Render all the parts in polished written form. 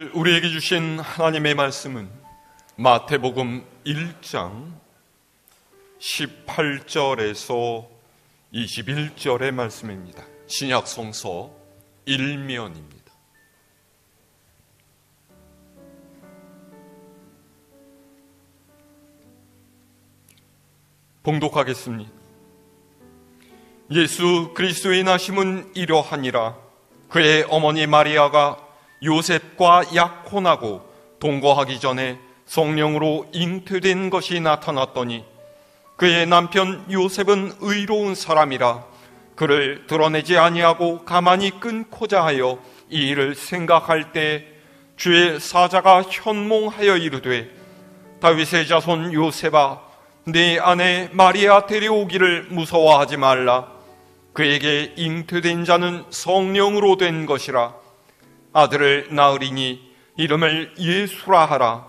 우리에게 주신 하나님의 말씀은 마태복음 1장 18절에서 21절의 말씀입니다. 신약 성서 1면입니다. 봉독하겠습니다. 예수 그리스도의 나심은 이러하니라. 그의 어머니 마리아가 요셉과 약혼하고 동거하기 전에 성령으로 잉태된 것이 나타났더니 그의 남편 요셉은 의로운 사람이라 그를 드러내지 아니하고 가만히 끊고자 하여 이 일을 생각할 때 주의 사자가 현몽하여 이르되 다윗의 자손 요셉아 네 아내 마리아 데려오기를 무서워하지 말라. 그에게 잉태된 자는 성령으로 된 것이라. 아들을 낳으리니 이름을 예수라 하라.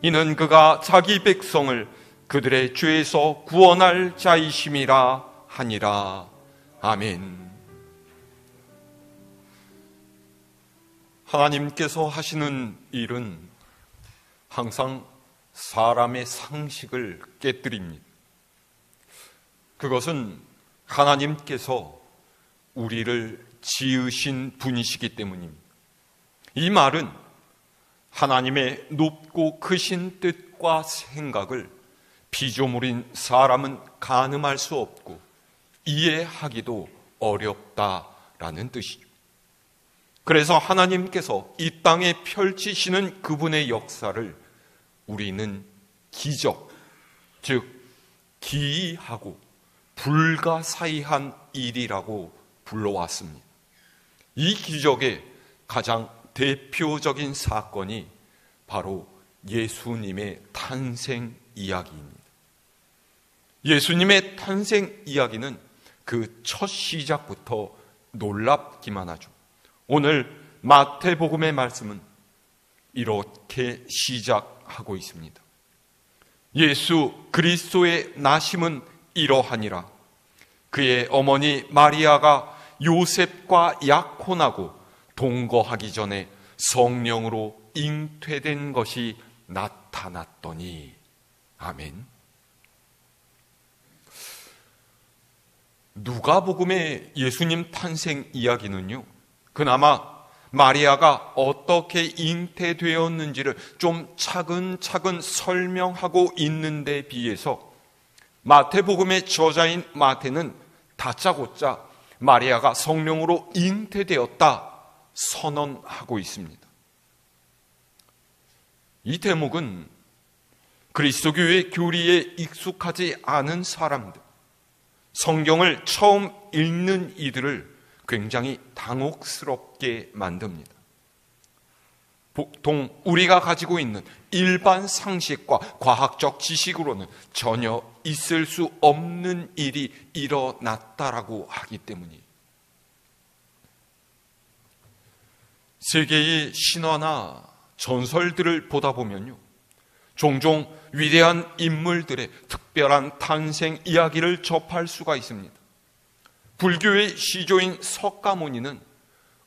이는 그가 자기 백성을 그들의 죄에서 구원할 자이심이라 하니라. 아멘. 하나님께서 하시는 일은 항상 사람의 상식을 깨뜨립니다. 그것은 하나님께서 우리를 지으신 분이시기 때문입니다. 이 말은 하나님의 높고 크신 뜻과 생각을 피조물인 사람은 가늠할 수 없고 이해하기도 어렵다라는 뜻이죠. 그래서 하나님께서 이 땅에 펼치시는 그분의 역사를 우리는 기적, 즉 기이하고 불가사의한 일이라고 불러왔습니다. 이 기적의 가장 대표적인 사건이 바로 예수님의 탄생 이야기입니다. 예수님의 탄생 이야기는 그 첫 시작부터 놀랍기만 하죠. 오늘 마태복음의 말씀은 이렇게 시작하고 있습니다. 예수 그리스도의 나심은 이러하니라. 그의 어머니 마리아가 요셉과 약혼하고 동거하기 전에 성령으로 잉태된 것이 나타났더니. 아멘. 누가복음의 예수님 탄생 이야기는요, 그나마 마리아가 어떻게 잉태되었는지를 좀 차근차근 설명하고 있는 데 비해서 마태복음의 저자인 마태는 다짜고짜 마리아가 성령으로 잉태되었다 선언하고 있습니다. 이 대목은 그리스도교의 교리에 익숙하지 않은 사람들, 성경을 처음 읽는 이들을 굉장히 당혹스럽게 만듭니다. 보통 우리가 가지고 있는 일반 상식과 과학적 지식으로는 전혀 있을 수 없는 일이 일어났다라고 하기 때문이에요. 세계의 신화나 전설들을 보다 보면요, 종종 위대한 인물들의 특별한 탄생 이야기를 접할 수가 있습니다. 불교의 시조인 석가모니는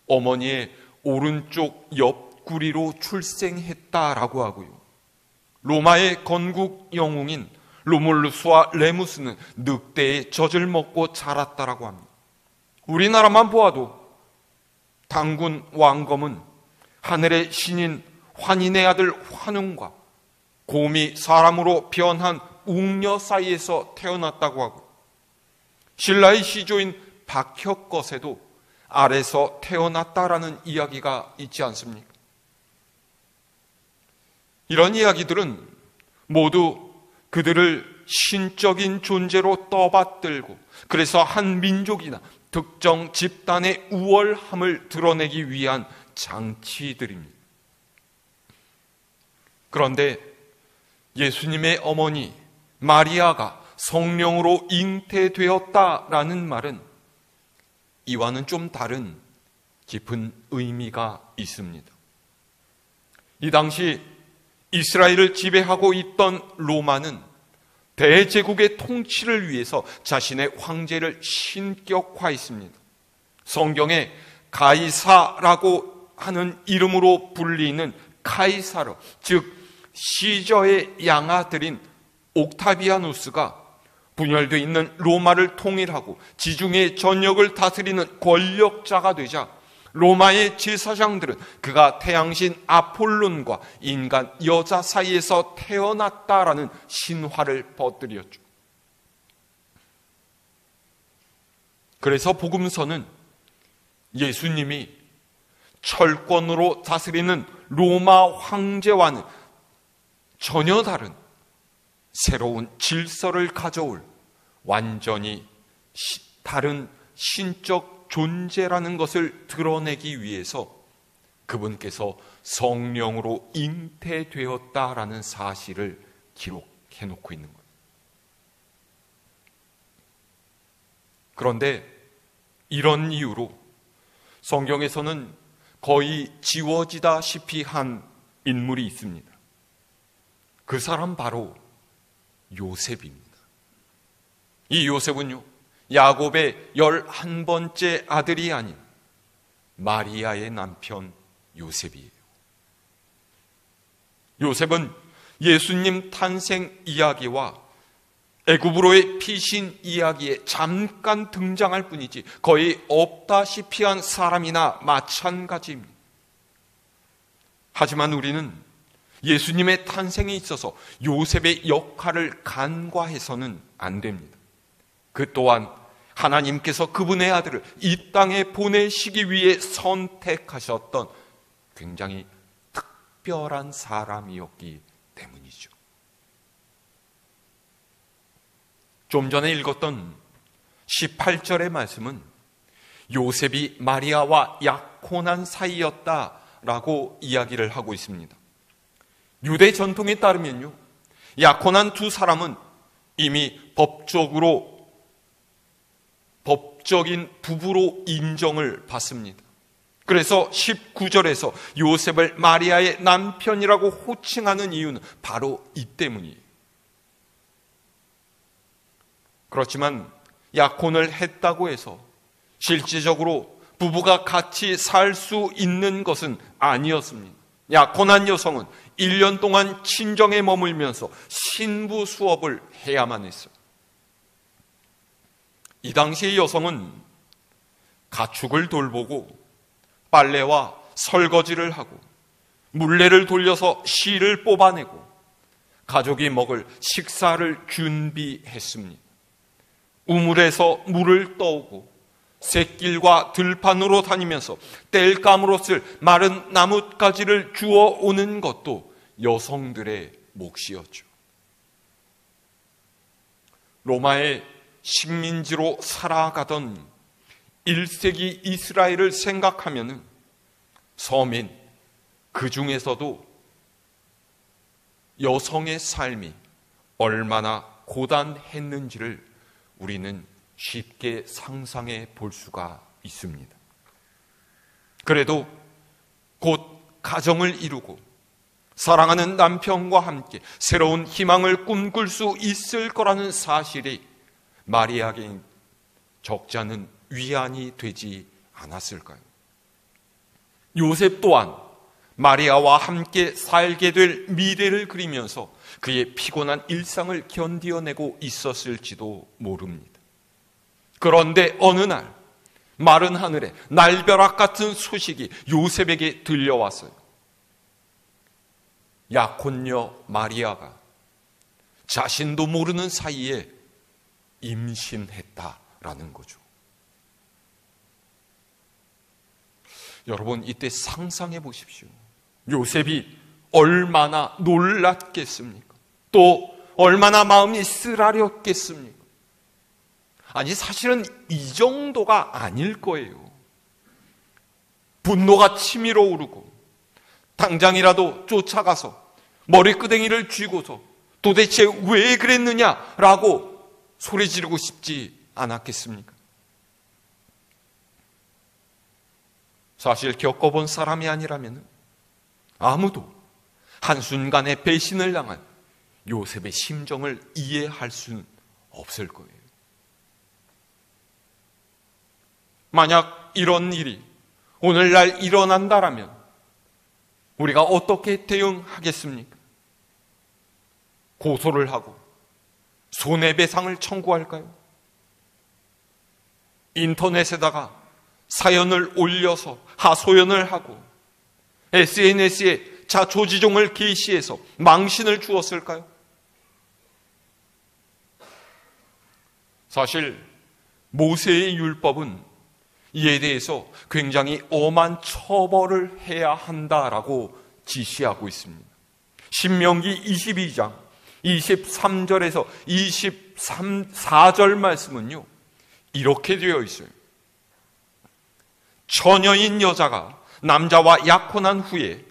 어머니의 오른쪽 옆구리로 출생했다라고 하고요, 로마의 건국 영웅인 로물루스와 레무스는 늑대의 젖을 먹고 자랐다라고 합니다. 우리나라만 보아도 당군 왕검은 하늘의 신인 환인의 아들 환웅과 곰이 사람으로 변한 웅녀 사이에서 태어났다고 하고, 신라의 시조인 박혁것에도 알에서 태어났다라는 이야기가 있지 않습니까? 이런 이야기들은 모두 그들을 신적인 존재로 떠받들고, 그래서 한 민족이나 특정 집단의 우월함을 드러내기 위한 장치들입니다. 그런데 예수님의 어머니 마리아가 성령으로 잉태되었다라는 말은 이와는 좀 다른 깊은 의미가 있습니다. 이 당시 이스라엘을 지배하고 있던 로마는 대제국의 통치를 위해서 자신의 황제를 신격화했습니다. 성경에 가이사라고 하는 이름으로 불리는 카이사르, 즉 시저의 양아들인 옥타비아누스가 분열되어 있는 로마를 통일하고 지중해 전역을 다스리는 권력자가 되자 로마의 제사장들은 그가 태양신 아폴론과 인간 여자 사이에서 태어났다라는 신화를 퍼뜨렸죠. 그래서 복음서는 예수님이 철권으로 다스리는 로마 황제와는 전혀 다른 새로운 질서를 가져올 완전히 다른 신적 존재라는 것을 드러내기 위해서 그분께서 성령으로 잉태되었다라는 사실을 기록해 놓고 있는 거예요. 그런데 이런 이유로 성경에서는 거의 지워지다시피 한 인물이 있습니다. 그 사람 바로 요셉입니다. 이 요셉은요, 야곱의 11번째 아들이 아닌 마리아의 남편 요셉이에요. 요셉은 예수님 탄생 이야기와 애굽으로의 피신 이야기에 잠깐 등장할 뿐이지 거의 없다시피 한 사람이나 마찬가지입니다. 하지만 우리는 예수님의 탄생에 있어서 요셉의 역할을 간과해서는 안 됩니다. 그 또한 하나님께서 그분의 아들을 이 땅에 보내시기 위해 선택하셨던 굉장히 특별한 사람이었기 때문이죠. 좀 전에 읽었던 18절의 말씀은 요셉이 마리아와 약혼한 사이였다라고 이야기를 하고 있습니다. 유대 전통에 따르면요, 약혼한 두 사람은 이미 법적인 부부로 인정을 받습니다. 그래서 19절에서 요셉을 마리아의 남편이라고 호칭하는 이유는 바로 이 때문이에요. 그렇지만 약혼을 했다고 해서 실질적으로 부부가 같이 살 수 있는 것은 아니었습니다. 약혼한 여성은 1년 동안 친정에 머물면서 신부 수업을 해야만 했어요. 이 당시의 여성은 가축을 돌보고 빨래와 설거지를 하고 물레를 돌려서 씨를 뽑아내고 가족이 먹을 식사를 준비했습니다. 우물에서 물을 떠오고 샛길과 들판으로 다니면서 땔감으로 쓸 마른 나뭇가지를 주워 오는 것도 여성들의 몫이었죠. 로마의 식민지로 살아가던 1세기 이스라엘을 생각하면은 서민, 그 중에서도 여성의 삶이 얼마나 고단했는지를 우리는 쉽게 상상해 볼 수가 있습니다. 그래도 곧 가정을 이루고 사랑하는 남편과 함께 새로운 희망을 꿈꿀 수 있을 거라는 사실이 마리아에게 적지 않은 위안이 되지 않았을까요? 요셉 또한 마리아와 함께 살게 될 미래를 그리면서 그의 피곤한 일상을 견디어내고 있었을지도 모릅니다. 그런데 어느 날 마른 하늘에 날벼락 같은 소식이 요셉에게 들려왔어요. 약혼녀 마리아가 자신도 모르는 사이에 임신했다라는 거죠. 여러분, 이때 상상해 보십시오. 요셉이 얼마나 놀랐겠습니까? 또 얼마나 마음이 쓰라렸겠습니까? 아니, 사실은 이 정도가 아닐 거예요. 분노가 치밀어 오르고 당장이라도 쫓아가서 머리끄댕이를 쥐고서 도대체 왜 그랬느냐라고 소리 지르고 싶지 않았겠습니까? 사실 겪어본 사람이 아니라면 아무도 한순간에 배신을 당한 요셉의 심정을 이해할 수는 없을 거예요. 만약 이런 일이 오늘날 일어난다라면 우리가 어떻게 대응하겠습니까? 고소를 하고 손해배상을 청구할까요? 인터넷에다가 사연을 올려서 하소연을 하고 SNS에 자초지종을 게시해서 망신을 주었을까요? 사실 모세의 율법은 이에 대해서 굉장히 엄한 처벌을 해야 한다라고 지시하고 있습니다. 신명기 22장 23절에서 24절 말씀은요, 이렇게 되어 있어요. 처녀인 여자가 남자와 약혼한 후에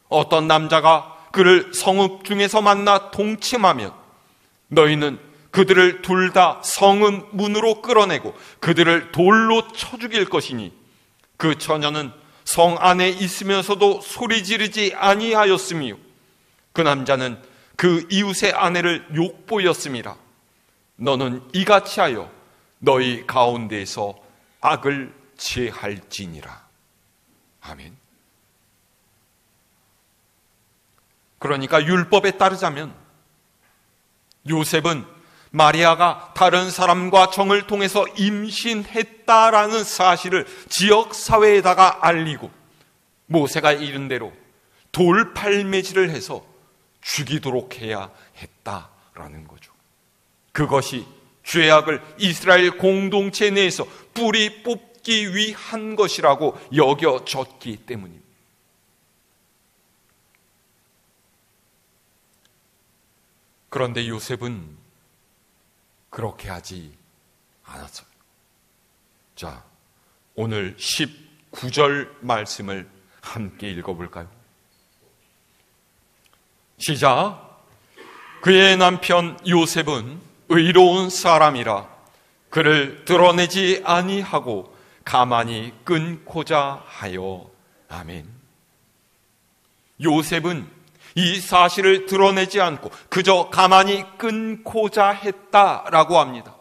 어떤 남자가 그를 성읍 중에서 만나 동침하면 너희는 그들을 둘 다 성읍 문으로 끌어내고 그들을 돌로 쳐 죽일 것이니 그 처녀는 성 안에 있으면서도 소리 지르지 아니하였으며 그 남자는 그 이웃의 아내를 욕보였음이라. 너는 이같이 하여 너희 가운데에서 악을 제할지니라. 아멘. 그러니까 율법에 따르자면 요셉은 마리아가 다른 사람과 정을 통해서 임신했다라는 사실을 지역사회에다가 알리고 모세가 이른 대로 돌팔매질을 해서 죽이도록 해야 했다라는 거죠. 그것이 죄악을 이스라엘 공동체 내에서 뿌리 뽑기 위한 것이라고 여겨졌기 때문입니다. 그런데 요셉은 그렇게 하지 않았어요. 자, 오늘 19절 말씀을 함께 읽어볼까요? 시작. 그의 남편 요셉은 의로운 사람이라 그를 드러내지 아니하고 가만히 끊고자 하여. 아멘. 요셉은 이 사실을 드러내지 않고 그저 가만히 끊고자 했다라고 합니다.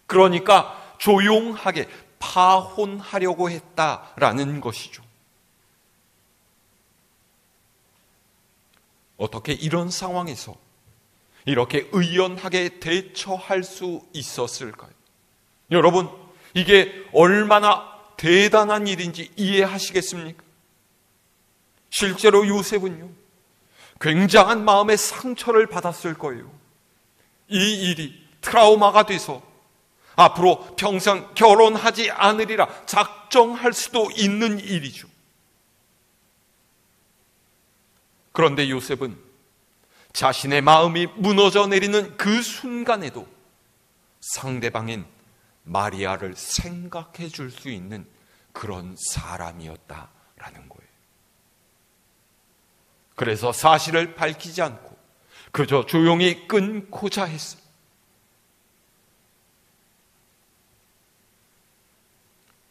그러니까 조용하게 파혼하려고 했다라는 것이죠. 어떻게 이런 상황에서 이렇게 의연하게 대처할 수 있었을까요? 여러분, 이게 얼마나 대단한 일인지 이해하시겠습니까? 실제로 요셉은요, 굉장한 마음의 상처를 받았을 거예요. 이 일이 트라우마가 돼서 앞으로 평생 결혼하지 않으리라 작정할 수도 있는 일이죠. 그런데 요셉은 자신의 마음이 무너져 내리는 그 순간에도 상대방인 마리아를 생각해 줄 수 있는 그런 사람이었다라는 거예요. 그래서 사실을 밝히지 않고 그저 조용히 끊고자 했어요.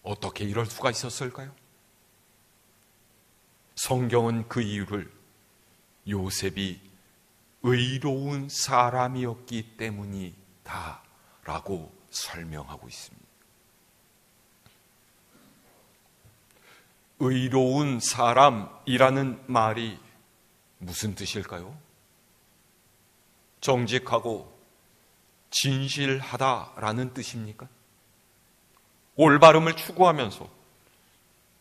어떻게 이럴 수가 있었을까요? 성경은 그 이유를 요셉이 의로운 사람이었기 때문이다 라고 설명하고 있습니다. 의로운 사람이라는 말이 무슨 뜻일까요? 정직하고 진실하다라는 뜻입니까? 올바름을 추구하면서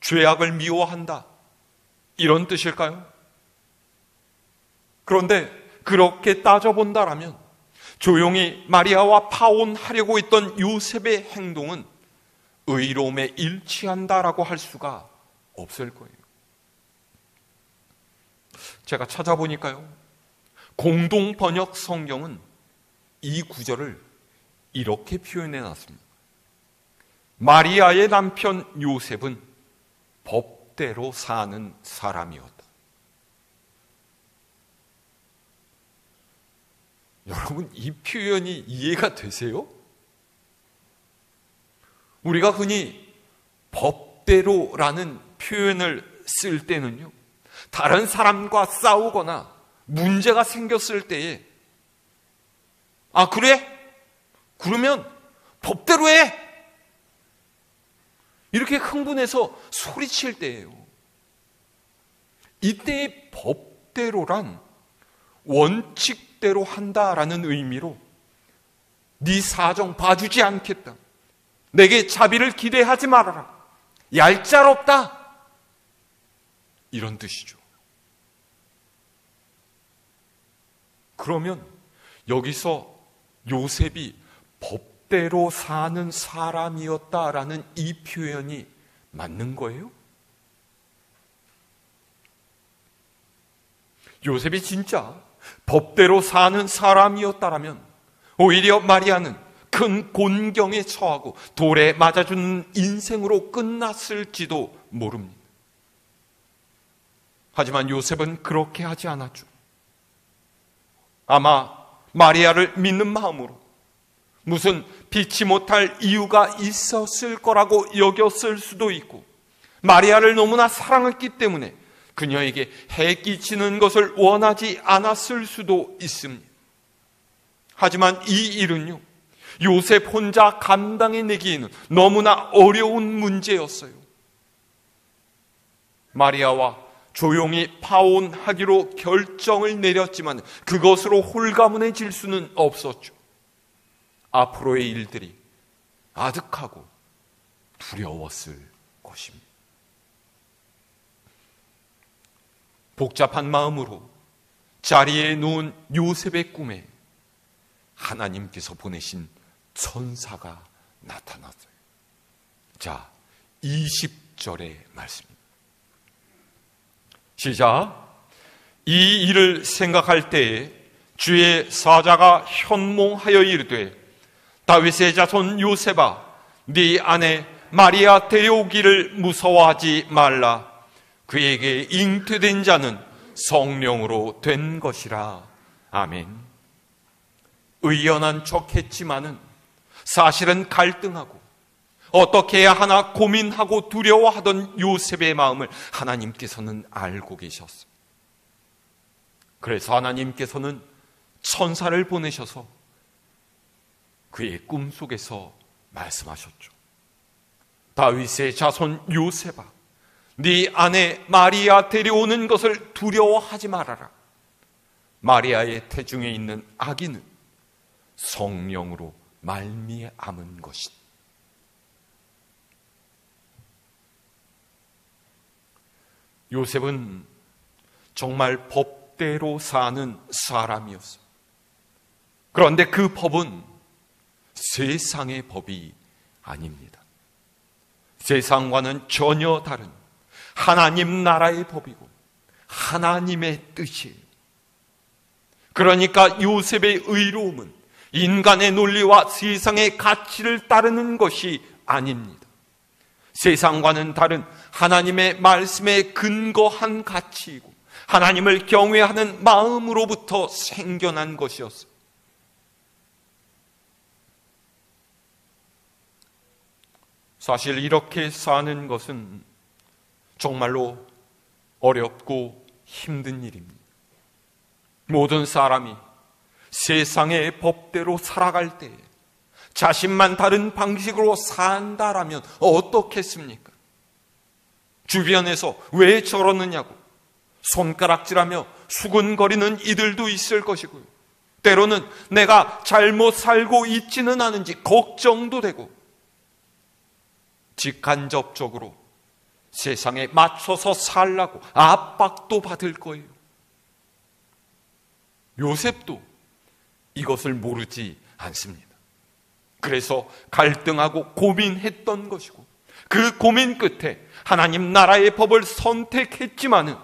죄악을 미워한다, 이런 뜻일까요? 그런데 그렇게 따져본다라면 조용히 마리아와 파혼하려고 했던 요셉의 행동은 의로움에 일치한다라고 할 수가 없을 거예요. 제가 찾아보니까요, 공동 번역 성경은 이 구절을 이렇게 표현해 놨습니다. 마리아의 남편 요셉은 법대로 사는 사람이었다. 여러분, 이 표현이 이해가 되세요? 우리가 흔히 법대로라는 표현을 쓸 때는요, 다른 사람과 싸우거나 문제가 생겼을 때에 아, 그래? 그러면 법대로 해! 이렇게 흥분해서 소리칠 때예요. 이때의 법대로란 원칙대로 한다라는 의미로 네 사정 봐주지 않겠다, 내게 자비를 기대하지 말아라, 얄짤없다, 이런 뜻이죠. 그러면 여기서 요셉이 법대로 사는 사람이었다라는 이 표현이 맞는 거예요? 요셉이 진짜 법대로 사는 사람이었다라면 오히려 마리아는 큰 곤경에 처하고 돌에 맞아주는 인생으로 끝났을지도 모릅니다. 하지만 요셉은 그렇게 하지 않았죠. 아마 마리아를 믿는 마음으로 무슨 피치 못할 이유가 있었을 거라고 여겼을 수도 있고, 마리아를 너무나 사랑했기 때문에 그녀에게 해 끼치는 것을 원하지 않았을 수도 있습니다. 하지만 이 일은요, 요셉 혼자 감당해내기에는 너무나 어려운 문제였어요. 마리아와 조용히 파혼하기로 결정을 내렸지만 그것으로 홀가분해질 수는 없었죠. 앞으로의 일들이 아득하고 두려웠을 것입니다. 복잡한 마음으로 자리에 누운 요셉의 꿈에 하나님께서 보내신 천사가 나타났어요. 자, 20절의 말씀입니다. 시작. 이 일을 생각할 때에 주의 사자가 현몽하여 이르되, 다윗의 자손 요셉아, 네 아내 마리아 데려오기를 무서워하지 말라. 그에게 잉태된 자는 성령으로 된 것이라. 아멘. 의연한 척했지만은 사실은 갈등하고 어떻게 해야 하나 고민하고 두려워하던 요셉의 마음을 하나님께서는 알고 계셨어요. 그래서 하나님께서는 천사를 보내셔서 그의 꿈속에서 말씀하셨죠. 다윗의 자손 요셉아, 네 아내 마리아 데려오는 것을 두려워하지 말아라. 마리아의 태중에 있는 아기는 성령으로 말미암은 것이다. 요셉은 정말 법대로 사는 사람이었어요. 그런데 그 법은 세상의 법이 아닙니다. 세상과는 전혀 다른 하나님 나라의 법이고 하나님의 뜻이에요. 그러니까 요셉의 의로움은 인간의 논리와 세상의 가치를 따르는 것이 아닙니다. 세상과는 다른 하나님의 말씀에 근거한 가치이고 하나님을 경외하는 마음으로부터 생겨난 것이었어요. 사실 이렇게 사는 것은 정말로 어렵고 힘든 일입니다. 모든 사람이 세상의 법대로 살아갈 때 자신만 다른 방식으로 산다라면 어떻겠습니까? 주변에서 왜 저러느냐고 손가락질하며 수군거리는 이들도 있을 것이고요. 때로는 내가 잘못 살고 있지는 않은지 걱정도 되고 직간접적으로 세상에 맞춰서 살라고 압박도 받을 거예요. 요셉도 이것을 모르지 않습니다. 그래서 갈등하고 고민했던 것이고 그 고민 끝에 하나님 나라의 법을 선택했지만은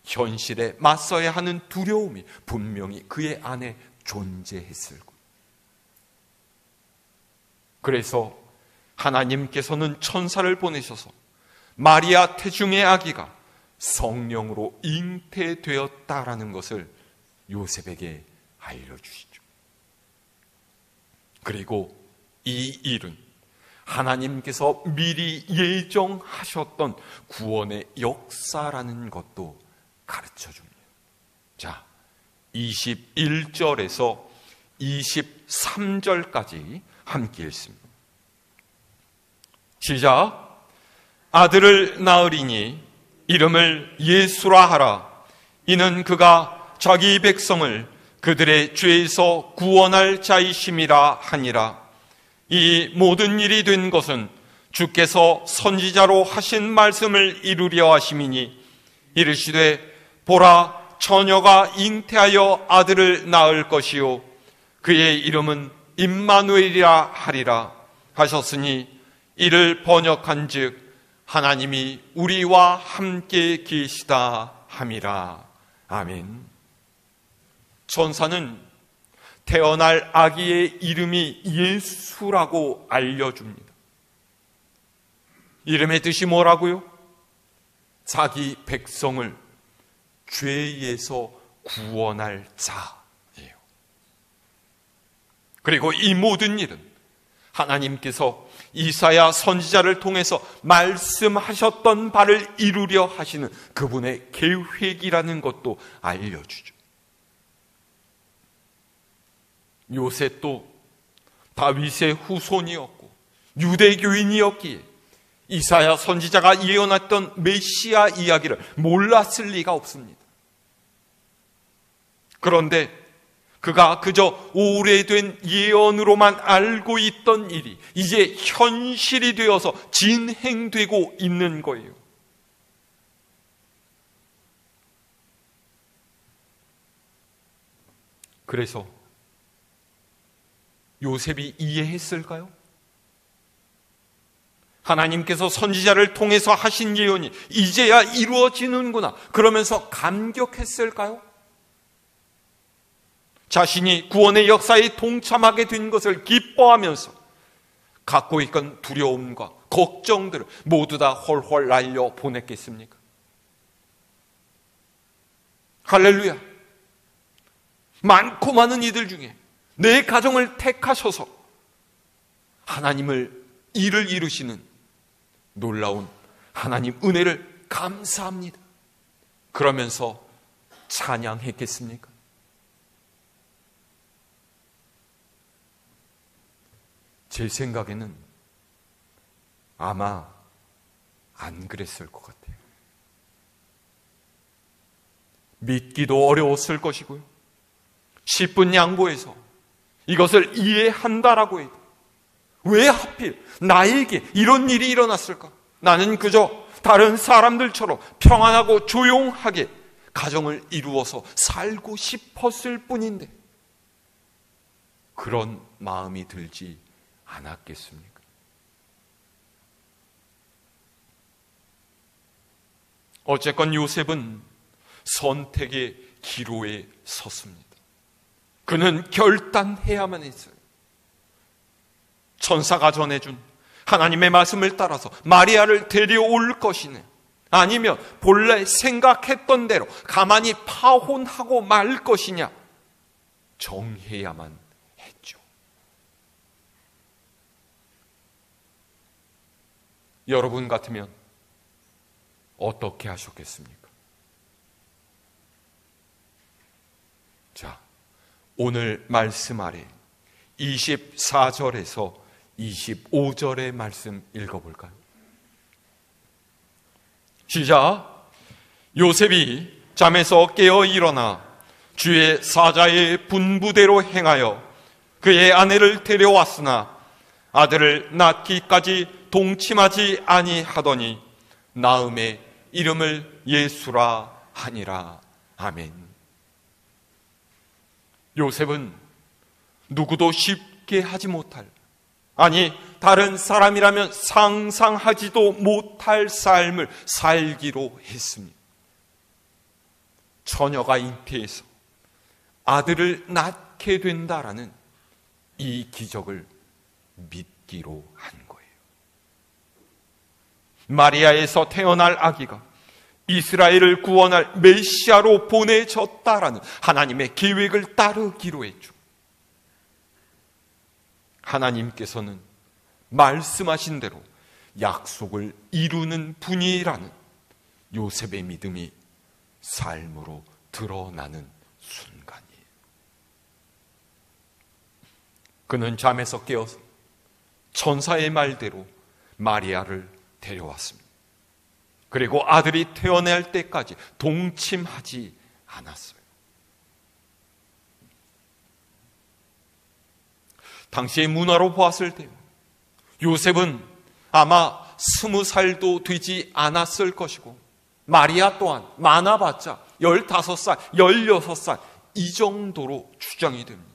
현실에 맞서야 하는 두려움이 분명히 그의 안에 존재했을 거예요. 그래서 하나님께서는 천사를 보내셔서 마리아 태중의 아기가 성령으로 잉태되었다라는 것을 요셉에게 알려주시죠. 그리고 이 일은 하나님께서 미리 예정하셨던 구원의 역사라는 것도 가르쳐 줍니다. 자, 21절에서 23절까지 함께 읽습니다. 시작. 아들을 낳으리니 이름을 예수라 하라. 이는 그가 자기 백성을 그들의 죄에서 구원할 자이심이라 하니라. 이 모든 일이 된 것은 주께서 선지자로 하신 말씀을 이루려 하심이니, 이르시되 보라, 처녀가 잉태하여 아들을 낳을 것이요 그의 이름은 임마누엘이라 하리라 하셨으니, 이를 번역한즉 하나님이 우리와 함께 계시다 함이라. 아멘. 천사는 태어날 아기의 이름이 예수라고 알려줍니다. 이름의 뜻이 뭐라고요? 자기 백성을 죄에서 구원할 자예요. 그리고 이 모든 일은 하나님께서 이사야 선지자를 통해서 말씀하셨던 바를 이루려 하시는 그분의 계획이라는 것도 알려주죠. 요셉도 다윗의 후손이었고 유대교인이었기에 이사야 선지자가 예언했던 메시아 이야기를 몰랐을 리가 없습니다. 그런데 그가 그저 오래된 예언으로만 알고 있던 일이 이제 현실이 되어서 진행되고 있는 거예요. 그래서 요셉이 이해했을까요? 하나님께서 선지자를 통해서 하신 예언이 이제야 이루어지는구나 그러면서 감격했을까요? 자신이 구원의 역사에 동참하게 된 것을 기뻐하면서 갖고 있던 두려움과 걱정들을 모두 다 헐헐 날려 보냈겠습니까? 할렐루야! 많고 많은 이들 중에 내 가정을 택하셔서 하나님을 일을 이루시는 놀라운 하나님 은혜를 감사합니다. 그러면서 찬양했겠습니까? 제 생각에는 아마 안 그랬을 것 같아요. 믿기도 어려웠을 것이고요. 10분 양보해서 이것을 이해한다라고 해도 왜 하필 나에게 이런 일이 일어났을까? 나는 그저 다른 사람들처럼 평안하고 조용하게 가정을 이루어서 살고 싶었을 뿐인데 그런 마음이 들지 않았겠습니까? 어쨌건 요셉은 선택의 기로에 섰습니다. 그는 결단해야만 했어요. 천사가 전해준 하나님의 말씀을 따라서 마리아를 데려올 것이냐, 아니면 본래 생각했던 대로 가만히 파혼하고 말 것이냐 정해야만 했죠. 여러분 같으면 어떻게 하셨겠습니까? 자, 오늘 말씀 아래 24절에서 25절의 말씀 읽어볼까요? 시작. 요셉이 잠에서 깨어 일어나 주의 사자의 분부대로 행하여 그의 아내를 데려왔으나 아들을 낳기까지 동침하지 아니하더니 나음의 이름을 예수라 하니라. 아멘. 요셉은 누구도 쉽게 하지 못할, 아니 다른 사람이라면 상상하지도 못할 삶을 살기로 했습니다. 처녀가 잉태해서 아들을 낳게 된다라는 이 기적을 믿기로 한 거예요. 마리아에서 태어날 아기가 이스라엘을 구원할 메시아로 보내졌다라는 하나님의 계획을 따르기로 했죠. 하나님께서는 말씀하신 대로 약속을 이루는 분이라는 요셉의 믿음이 삶으로 드러나는 순간이에요. 그는 잠에서 깨어서 천사의 말대로 마리아를 데려왔습니다. 그리고 아들이 태어날 때까지 동침하지 않았어요. 당시의 문화로 보았을 때 요셉은 아마 20살도 되지 않았을 것이고, 마리아 또한 많아봤자 15살, 16살 이 정도로 추정이 됩니다.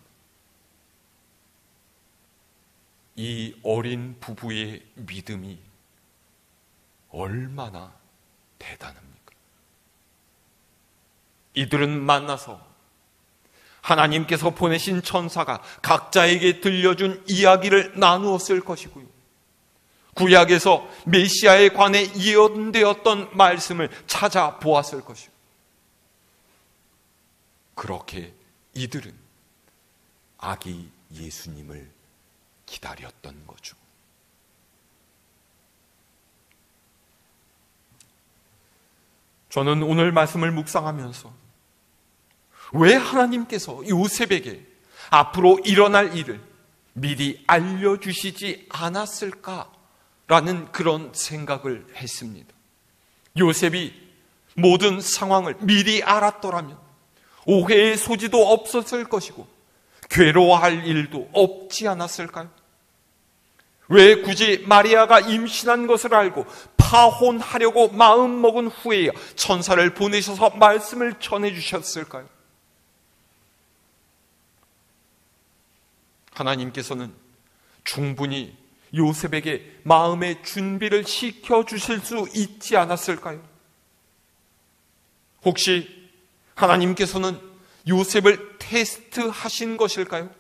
이 어린 부부의 믿음이 얼마나 대단합니까? 이들은 만나서 하나님께서 보내신 천사가 각자에게 들려준 이야기를 나누었을 것이고요, 구약에서 메시아에 관해 예언되었던 말씀을 찾아보았을 것이고, 그렇게 이들은 아기 예수님을 기다렸던 거죠. 저는 오늘 말씀을 묵상하면서 왜 하나님께서 요셉에게 앞으로 일어날 일을 미리 알려주시지 않았을까라는 그런 생각을 했습니다. 요셉이 모든 상황을 미리 알았더라면 오해의 소지도 없었을 것이고 괴로워할 일도 없지 않았을까요? 왜 굳이 마리아가 임신한 것을 알고 파혼하려고 마음먹은 후에야 천사를 보내셔서 말씀을 전해주셨을까요? 하나님께서는 충분히 요셉에게 마음의 준비를 시켜주실 수 있지 않았을까요? 혹시 하나님께서는 요셉을 테스트하신 것일까요?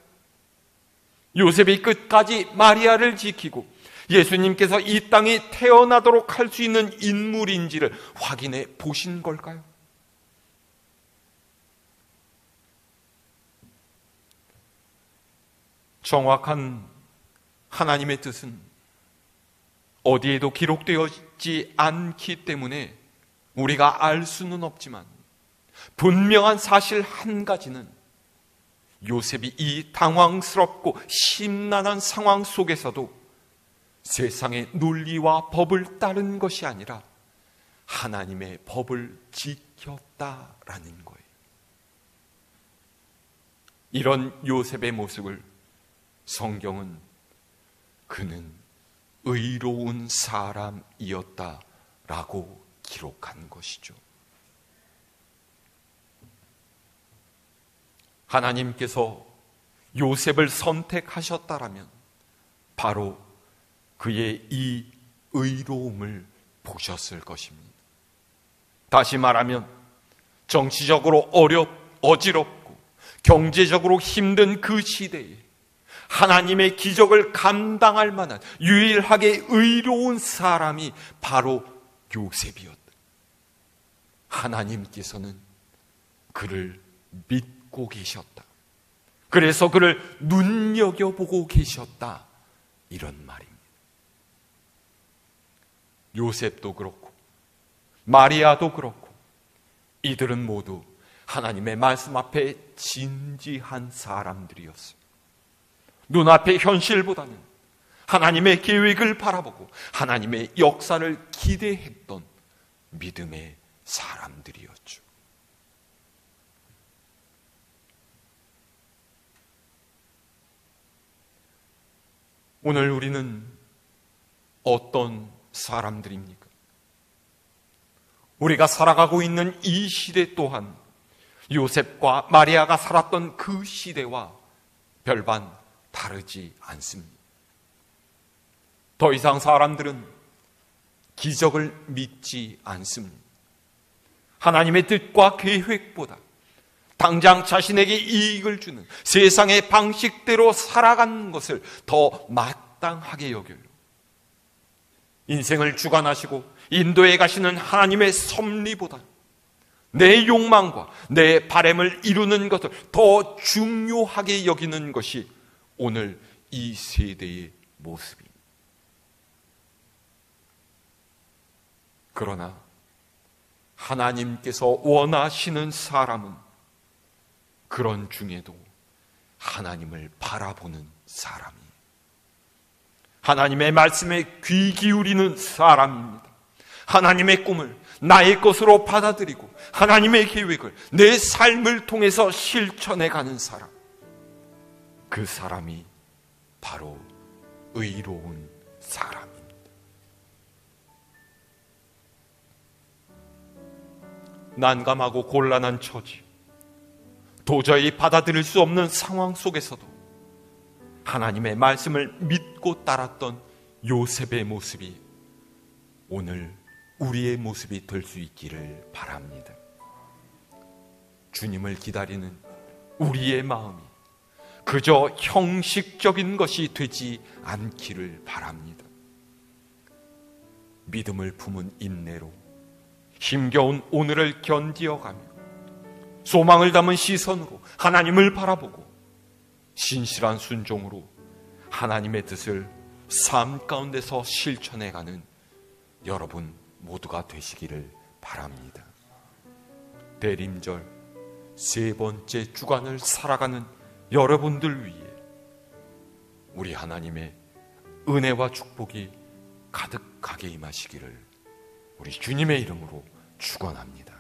요셉이 끝까지 마리아를 지키고 예수님께서 이 땅에 태어나도록 할 수 있는 인물인지를 확인해 보신 걸까요? 정확한 하나님의 뜻은 어디에도 기록되어 있지 않기 때문에 우리가 알 수는 없지만, 분명한 사실 한 가지는 요셉이 이 당황스럽고 심란한 상황 속에서도 세상의 논리와 법을 따른 것이 아니라 하나님의 법을 지켰다라는 거예요. 이런 요셉의 모습을 성경은 그는 의로운 사람이었다라고 기록한 것이죠. 하나님께서 요셉을 선택하셨다라면 바로 그의 이 의로움을 보셨을 것입니다. 다시 말하면 정치적으로 어지럽고 경제적으로 힘든 그 시대에 하나님의 기적을 감당할 만한 유일하게 의로운 사람이 바로 요셉이었다. 하나님께서는 그를 믿고 계셨다. 그래서 그를 눈여겨보고 계셨다. 이런 말입니다. 요셉도 그렇고 마리아도 그렇고 이들은 모두 하나님의 말씀 앞에 진지한 사람들이었어요. 눈앞의 현실보다는 하나님의 계획을 바라보고 하나님의 역사를 기대했던 믿음의 사람들이었죠. 오늘 우리는 어떤 사람들입니까? 우리가 살아가고 있는 이 시대 또한 요셉과 마리아가 살았던 그 시대와 별반 다르지 않습니다. 더 이상 사람들은 기적을 믿지 않습니다. 하나님의 뜻과 계획보다 당장 자신에게 이익을 주는 세상의 방식대로 살아가는 것을 더 마땅하게 여겨요. 인생을 주관하시고 인도해 가시는 하나님의 섭리보다 내 욕망과 내 바램을 이루는 것을 더 중요하게 여기는 것이 오늘 이 세대의 모습입니다. 그러나 하나님께서 원하시는 사람은 그런 중에도 하나님을 바라보는 사람이에요. 하나님의 말씀에 귀 기울이는 사람입니다. 하나님의 꿈을 나의 것으로 받아들이고 하나님의 계획을 내 삶을 통해서 실천해가는 사람, 그 사람이 바로 의로운 사람입니다. 난감하고 곤란한 처지, 도저히 받아들일 수 없는 상황 속에서도 하나님의 말씀을 믿고 따랐던 요셉의 모습이 오늘 우리의 모습이 될 수 있기를 바랍니다. 주님을 기다리는 우리의 마음이 그저 형식적인 것이 되지 않기를 바랍니다. 믿음을 품은 인내로 힘겨운 오늘을 견디어가며 소망을 담은 시선으로 하나님을 바라보고 신실한 순종으로 하나님의 뜻을 삶 가운데서 실천해가는 여러분 모두가 되시기를 바랍니다. 대림절 세 번째 주간을 살아가는 여러분들 위해 우리 하나님의 은혜와 축복이 가득하게 임하시기를 우리 주님의 이름으로 축원합니다.